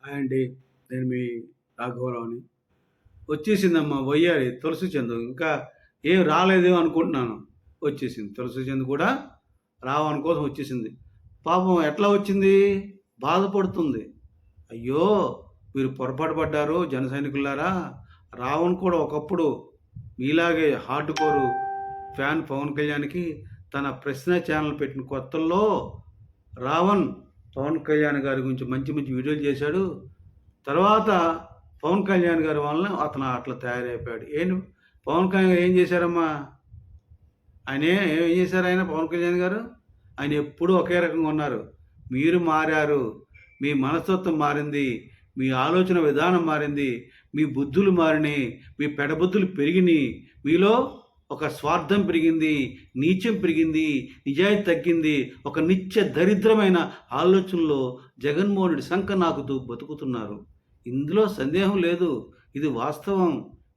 Hi అండి. నేను మీ రాఘవరావుని. వచ్చేసిందమ్మా వయ్యారి తులసి చందు. ఇంకా ఏం రాలేదు అనుకుంటున్నాను. వచ్చేసింది. తులసి చందు కూడా రావణ్ కోసం వచ్చేసింది. పాపం ఎట్లా వచ్చింది? బాధపడుతుంది. అయ్యో! మీరు పొరపాటు పడ్డారు జన సైనికులారా. రావణ్ కూడా ఒకప్పుడు మీలాగే హార్డ్ కోర్ ఫ్యాన్ పవన్ కళ్యాణ్‌కి తన ప్రశ్న ఛానల్ పెట్టిన కొత్తల్లో రావణ్ పవన్ కళ్యాణ్ గారి గురించి మంచి మంచి వీడియోలు చేశాడు. తర్వాత పవన్ కళ్యాణ్ గారి వలన అతను అట్లా తయారైపోయాడు. పవన్ కళ్యాణ్ గారు ఏం చేశారమ్మా? ఏం చేశారు ఆయన పవన్ కళ్యాణ్ గారు? ఆయన ఎప్పుడూ ఒకే రకంగా ఉన్నారు. మీరు మారారు. మీ మనస్తత్వం మారింది. మీ ఆలోచన విధానం మారింది. మీ బుద్ధులు మారినాయి. మీ పెడబుద్ధులు పెరిగినాయి. మీలో ఒక స్వార్థం పెరిగింది. నీచం పెరిగింది. నిజాయితీ తగ్గింది. ఒక నిత్య దరిద్రమైన ఆలోచనలో జగన్మోహన్ రెడ్డి సంక నాకుతూ బతుకుతున్నారు. ఇందులో సందేహం లేదు. ఇది వాస్తవం.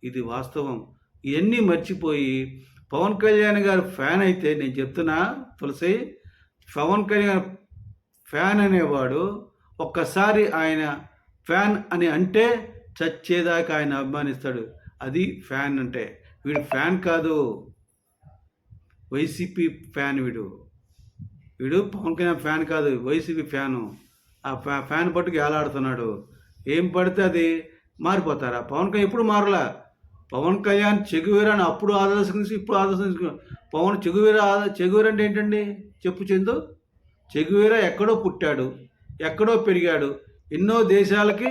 ఇది వాస్తవం. ఇవన్నీ మర్చిపోయి పవన్ కళ్యాణ్ గారు ఫ్యాన్ అయితే నేను చెప్తున్నా తులసి, పవన్ కళ్యాణ్ ఫ్యాన్ అనేవాడు ఒక్కసారి ఆయన ఫ్యాన్ అని అంటే చచ్చేదాకా ఆయన అభిమానిస్తాడు. అది ఫ్యాన్ అంటే. వీడు ఫ్యాన్ కాదు, వైసీపీ ఫ్యాన్. వీడు పవన్ కళ్యాణ్ ఫ్యాన్ కాదు, వైసీపీ ఫ్యాను. ఆ ఫ్యాన్ పట్టుకు ఏలాడుతున్నాడు. ఏం పడితే అది మారిపోతారా? పవన్ కళ్యాణ్ ఎప్పుడు మారలా. పవన్ కళ్యాణ్ చెగువీరాని అప్పుడు ఆదర్శించి ఇప్పుడు ఆదర్శించుకున్నాడు. పవన్ చెగువీర అంటే ఏంటండి చెప్పు చందు? చెగువీర ఎక్కడో పుట్టాడు, ఎక్కడో పెరిగాడు, ఎన్నో దేశాలకి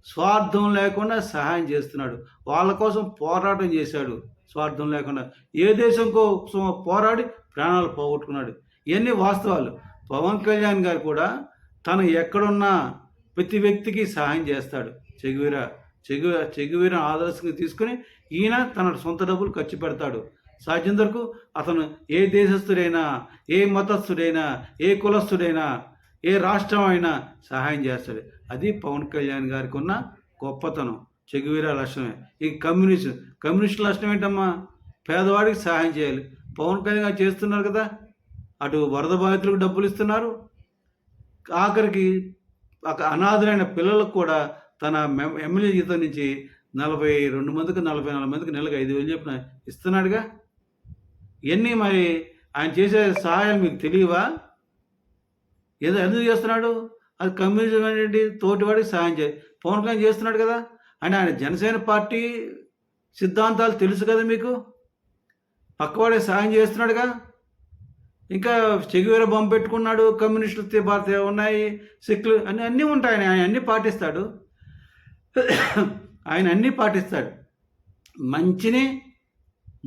స్వార్థం లేకుండా సహాయం చేస్తున్నాడు. వాళ్ళ కోసం పోరాటం చేశాడు స్వార్థం లేకుండా. ఏ దేశం కోసం పోరాడి ప్రాణాలు పోగొట్టుకున్నాడు. ఇవన్నీ వాస్తవాలు. పవన్ కళ్యాణ్ గారు కూడా తను ఎక్కడున్నా ప్రతి వ్యక్తికి సహాయం చేస్తాడు. చెగువీర ఆదర్శంగా తీసుకుని ఈయన తన సొంత డబ్బులు ఖర్చు పెడతాడు. సాధ్యం వరకు అతను ఏ దేశస్థుడైనా, ఏ మతస్థుడైనా, ఏ కులస్థుడైనా, ఏ రాష్ట్రం అయినా సహాయం చేస్తాడు. అది పవన్ కళ్యాణ్ గారికి ఉన్న గొప్పతనం. చెగువీర లక్షణమే. ఈ కమ్యూనిస్ట్ లక్షణం ఏంటమ్మా? పేదవాడికి సహాయం చేయాలి. పవన్ కళ్యాణ్ గారు చేస్తున్నారు కదా. అటు వరద బాధితులకు డబ్బులు ఇస్తున్నారు, ఆఖరికి అనాథులైన పిల్లలకు కూడా తన ఎమ్మెల్యే జీతం నుంచి 42 మందికి 44 మందికి నెలకు 5,000 చెప్పిన ఇస్తున్నాడుగా. ఇవన్నీ మరి ఆయన చేసే సహాయాలు మీకు తెలియవా? ఎందుకు చేస్తున్నాడు? అది కమ్యూనిజం ఏంటి? తోటివాడికి సహాయం పవన్ కళ్యాణ్ చేస్తున్నాడు కదా. ఆయన జనసేన పార్టీ సిద్ధాంతాలు తెలుసు కదా మీకు. పక్కవాడికి సహాయం చేస్తున్నాడుగా. ఇంకా చెగువీర బొమ్మ పెట్టుకున్నాడు. కమ్యూనిస్టులు భారత ఉన్నాయి, సిక్కులు అన్నీ ఉంటాయి. ఆయన అన్నీ పాటిస్తాడు. ఆయన అన్నీ పాటిస్తాడు. మంచిని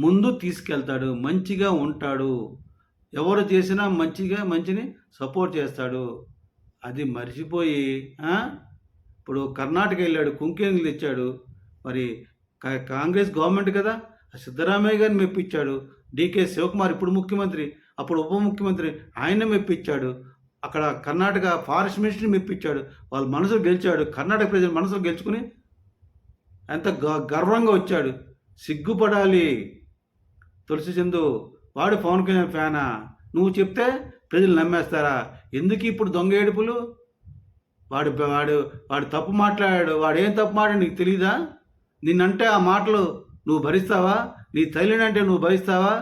ముందు తీసుకెళ్తాడు. మంచిగా ఉంటాడు. ఎవరు చేసినా మంచిని సపోర్ట్ చేస్తాడు. అది మర్చిపోయి ఇప్పుడు కర్ణాటక వెళ్ళాడు, కుంకేందులు తెచ్చాడు. మరి కాంగ్రెస్ గవర్నమెంట్ కదా, సిద్ధరామయ్య గారిని మెప్పించాడు. డీకే శివకుమార్ ఇప్పుడు ముఖ్యమంత్రి, అప్పుడు ఉప ముఖ్యమంత్రి, ఆయన మెప్పించాడు. అక్కడ కర్ణాటక ఫారెస్ట్ మినిస్టర్ని మెప్పించాడు. వాళ్ళ మనసులు గెలిచాడు. కర్ణాటక ప్రజల మనసులు గెలుచుకుని ఎంత గర్వంగా వచ్చాడు. సిగ్గుపడాలి తులసి చందు. వాడు పవన్ కళ్యాణ్ ఫ్యానా? నువ్వు చెప్తే ప్రజలు నమ్మేస్తారా? ఎందుకు ఇప్పుడు దొంగ ఏడుపులు? వాడు వాడు వాడు తప్పు మాట్లాడాడు. వాడు ఏం తప్పు మాట్లాడు నీకు తెలీదా? నిన్నంటే ఆ మాటలు నువ్వు భరిస్తావా? నీ తల్లినంటే నువ్వు భరిస్తావా?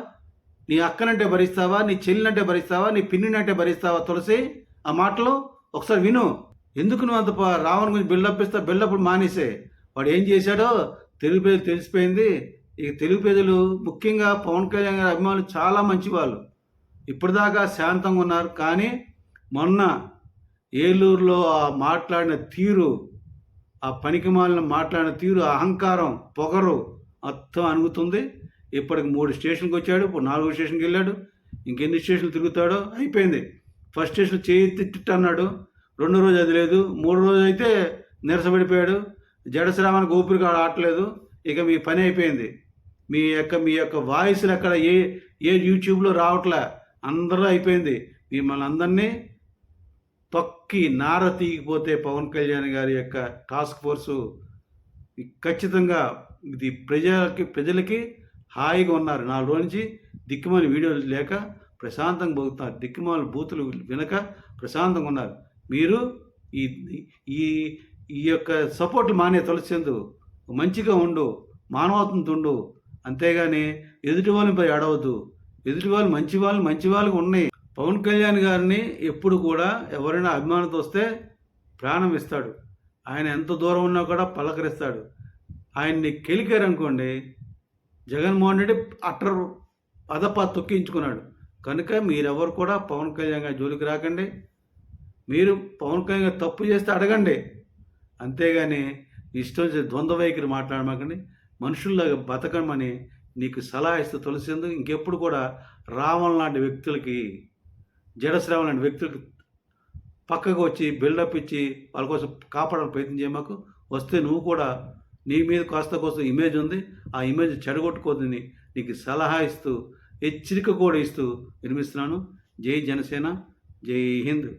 నీ అక్కనంటే భరిస్తావా? నీ చెల్లినంటే భరిస్తావా? నీ పిన్నినంటే భరిస్తావా? తులసి, ఆ మాటలు ఒకసారి విను. ఎందుకు నువ్వు అంత రావణ్ గురించి బిల్డప్ ఇస్తా? బిల్డప్ మానేసే. వాడు ఏం చేశాడో తెలుగు ప్రజలు తెలిసిపోయింది. ఇక తెలుగు ప్రజలు ముఖ్యంగా పవన్ కళ్యాణ్ గారి అభిమానులు చాలా మంచివాళ్ళు. ఇప్పటిదాకా శాంతంగా ఉన్నారు. కానీ మొన్న ఏలూరులో ఆ మాట్లాడిన తీరు, ఆ పనికిమాలిన మాట్లాడిన తీరు, అహంకారం, పొగరు మొత్తం అణుగుతుంది. ఇప్పటికి 3 స్టేషన్కి వచ్చాడు. ఇప్పుడు 4వ స్టేషన్కి వెళ్ళాడు. ఇంకెన్ని స్టేషన్లు తిరుగుతాడో అయిపోయింది. ఫస్ట్ స్టేషన్ చేయి తిట్టు అన్నాడు. 2వ రోజు అది లేదు. 3వ రోజు అయితే నిరసపడిపోయాడు. జడశ్రామానికి ఊపిరి ఆడట్లేదు. ఇక మీ పని అయిపోయింది. మీ యొక్క వాయిస్లు ఎక్కడ ఏ యూట్యూబ్లో రావట్లే. అందరూ అయిపోయింది. మిమ్మల్ని అందరినీ తొక్కి నార తీగిపోతే పవన్ కళ్యాణ్ గారి యొక్క టాస్క్ ఫోర్సు ఖచ్చితంగా ఇది ప్రజలకి హాయిగా ఉన్నారు. 4 రోజుల నుంచి దిక్కుమాలి వీడియోలు లేక ప్రశాంతంగా పోతున్నారు. దిక్కుమాలి బూతులు వినక ప్రశాంతంగా ఉన్నారు. మీరు ఈ ఈ ఈ యొక్క సపోర్ట్లు మానే తులసిందు. మంచిగా ఉండు, మానవత్వంతో ఉండు. అంతేగాని ఎదుటి వాళ్ళపై ఏడవద్దు. ఎదుటి వాళ్ళు మంచి వాళ్ళకి ఉన్నాయి. పవన్ కళ్యాణ్ గారిని ఎప్పుడు కూడా ఎవరైనా అభిమానంతో వస్తే ప్రాణం ఇస్తాడు. ఆయన ఎంత దూరం ఉన్నా కూడా పలకరిస్తాడు. ఆయన్ని కెలికారనుకోండి, జగన్మోహన్ రెడ్డి అట్టర్ అదపా తొక్కించుకున్నాడు. కనుక మీరెవరు కూడా పవన్ కళ్యాణ్ గారి జోలికి రాకండి. మీరు పవన్ కళ్యాణ్ గారు తప్పు చేస్తే అడగండి. అంతేగాని ఇష్టం వచ్చే ద్వంద్వ వైఖరి మాట్లాడమాకండి. మనుషుల్లాగా బతకమని నీకు సలహా ఇస్తూ తులసిందు. ఇంకెప్పుడు కూడా రావణ్ లాంటి వ్యక్తులకి, జడశ్రావణ్ లాంటి వ్యక్తులకి పక్కకు వచ్చి బిల్డప్ ఇచ్చి వాళ్ళ కోసం కాపాడాలని ప్రయత్నం చేయమాకు. వస్తే నువ్వు కూడా నీ మీద కోసం ఇమేజ్ ఉంది, ఆ ఇమేజ్ చెడగొట్టుకోదని నీకు సలహా ఇస్తూ, హెచ్చరిక కూడా ఇస్తూ వినిపిస్తున్నాను. జై జనసేన, జై హింద్.